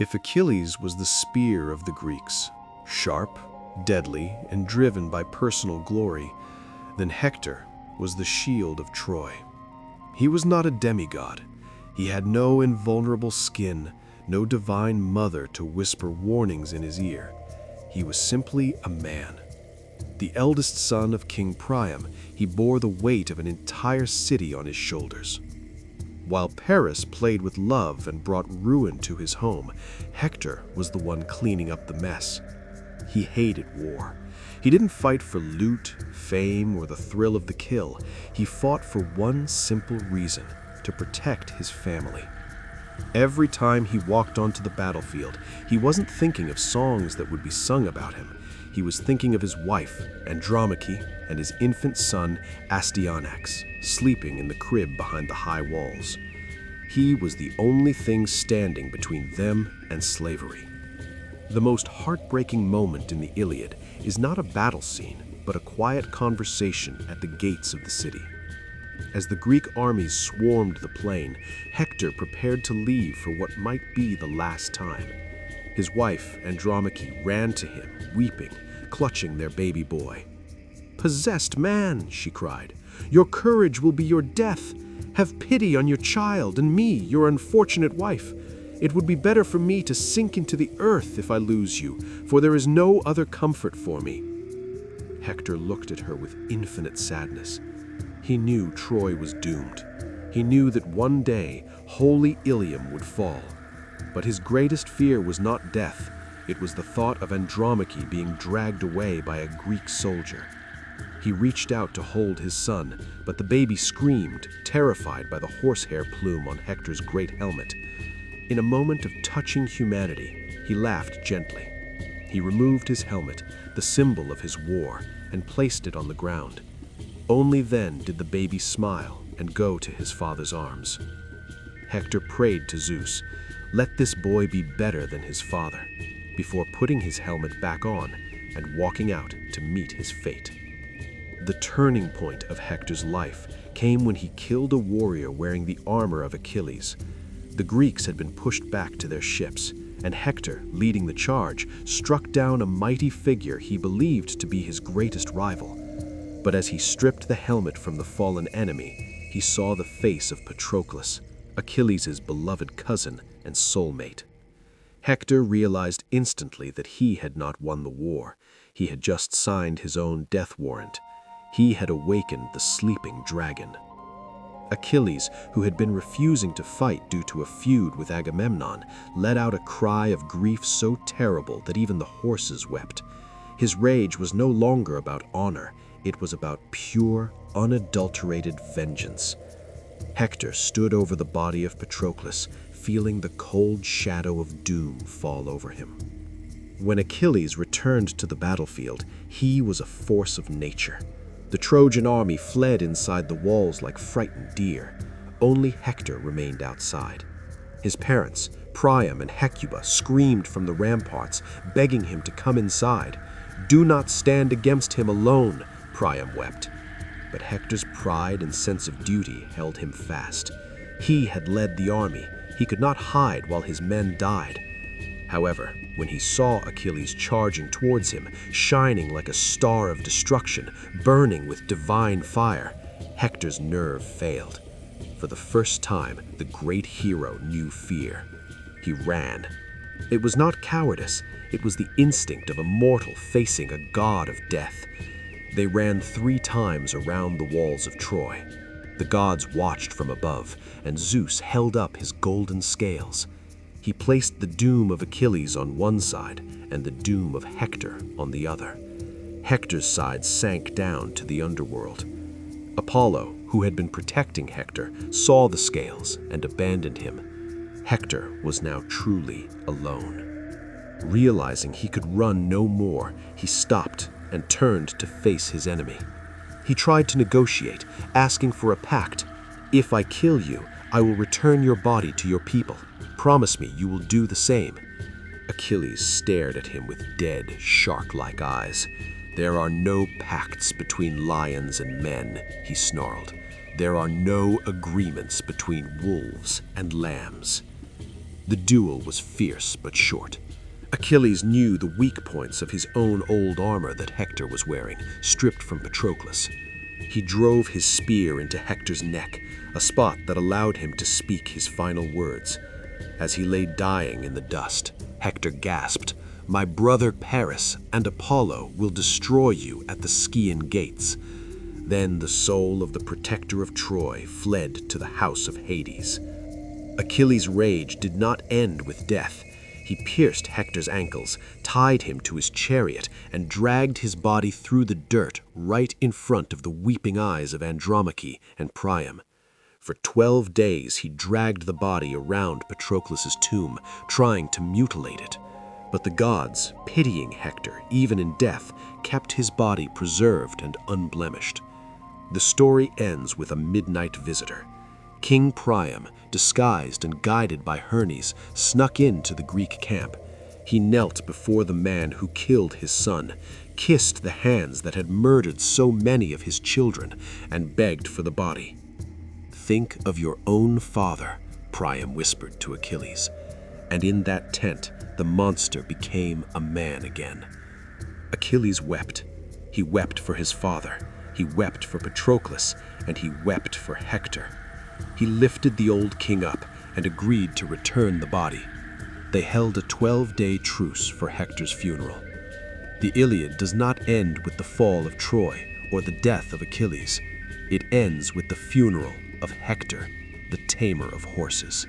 If Achilles was the spear of the Greeks, sharp, deadly, and driven by personal glory, then Hector was the shield of Troy. He was not a demigod. He had no invulnerable skin, no divine mother to whisper warnings in his ear. He was simply a man. The eldest son of King Priam, he bore the weight of an entire city on his shoulders. While Paris played with love and brought ruin to his home, Hector was the one cleaning up the mess. He hated war. He didn't fight for loot, fame, or the thrill of the kill. He fought for one simple reason: to protect his family. Every time he walked onto the battlefield, he wasn't thinking of songs that would be sung about him. He was thinking of his wife, Andromache, and his infant son, Astyanax, sleeping in the crib behind the high walls. He was the only thing standing between them and slavery. The most heartbreaking moment in the Iliad is not a battle scene, but a quiet conversation at the gates of the city. As the Greek armies swarmed the plain, Hector prepared to leave for what might be the last time. His wife, Andromache, ran to him, weeping, clutching their baby boy. "Possessed man," she cried, "your courage will be your death. Have pity on your child and me, your unfortunate wife. It would be better for me to sink into the earth if I lose you, for there is no other comfort for me." Hector looked at her with infinite sadness. He knew Troy was doomed. He knew that one day holy Ilium would fall. But his greatest fear was not death. It was the thought of Andromache being dragged away by a Greek soldier. He reached out to hold his son, but the baby screamed, terrified by the horsehair plume on Hector's great helmet. In a moment of touching humanity, he laughed gently. He removed his helmet, the symbol of his war, and placed it on the ground. Only then did the baby smile and go to his father's arms. Hector prayed to Zeus, "Let this boy be better than his father," before putting his helmet back on and walking out to meet his fate. The turning point of Hector's life came when he killed a warrior wearing the armor of Achilles. The Greeks had been pushed back to their ships, and Hector, leading the charge, struck down a mighty figure he believed to be his greatest rival. But as he stripped the helmet from the fallen enemy, he saw the face of Patroclus, Achilles' beloved cousin and soulmate. Hector realized instantly that he had not won the war. He had just signed his own death warrant. He had awakened the sleeping dragon. Achilles, who had been refusing to fight due to a feud with Agamemnon, let out a cry of grief so terrible that even the horses wept. His rage was no longer about honor. It was about pure, unadulterated vengeance. Hector stood over the body of Patroclus, feeling the cold shadow of doom fall over him. When Achilles returned to the battlefield, he was a force of nature. The Trojan army fled inside the walls like frightened deer. Only Hector remained outside. His parents, Priam and Hecuba, screamed from the ramparts, begging him to come inside. "Do not stand against him alone," Priam wept. But Hector's pride and sense of duty held him fast. He had led the army. He could not hide while his men died. However, when he saw Achilles charging towards him, shining like a star of destruction, burning with divine fire, Hector's nerve failed. For the first time, the great hero knew fear. He ran. It was not cowardice. It was the instinct of a mortal facing a god of death. They ran 3 times around the walls of Troy. The gods watched from above, and Zeus held up his golden scales. He placed the doom of Achilles on one side and the doom of Hector on the other. Hector's side sank down to the underworld. Apollo, who had been protecting Hector, saw the scales and abandoned him. Hector was now truly alone. Realizing he could run no more, he stopped and turned to face his enemy. He tried to negotiate, asking for a pact. "If I kill you, I will return your body to your people. Promise me you will do the same." Achilles stared at him with dead, shark-like eyes. "There are no pacts between lions and men," he snarled. "There are no agreements between wolves and lambs." The duel was fierce but short. Achilles knew the weak points of his own old armor that Hector was wearing, stripped from Patroclus. He drove his spear into Hector's neck, a spot that allowed him to speak his final words. As he lay dying in the dust, Hector gasped, "My brother Paris and Apollo will destroy you at the Scaean gates." Then the soul of the protector of Troy fled to the house of Hades. Achilles' rage did not end with death. He pierced Hector's ankles, tied him to his chariot, and dragged his body through the dirt right in front of the weeping eyes of Andromache and Priam. For 12 days he dragged the body around Patroclus' tomb, trying to mutilate it. But the gods, pitying Hector even in death, kept his body preserved and unblemished. The story ends with a midnight visitor. King Priam, disguised and guided by Hermes, snuck into the Greek camp. He knelt before the man who killed his son, kissed the hands that had murdered so many of his children, and begged for the body. "Think of your own father," Priam whispered to Achilles. And in that tent, the monster became a man again. Achilles wept. He wept for his father. He wept for Patroclus, and he wept for Hector. He lifted the old king up and agreed to return the body. They held a 12-day truce for Hector's funeral. The Iliad does not end with the fall of Troy or the death of Achilles. It ends with the funeral of Hector, the tamer of horses.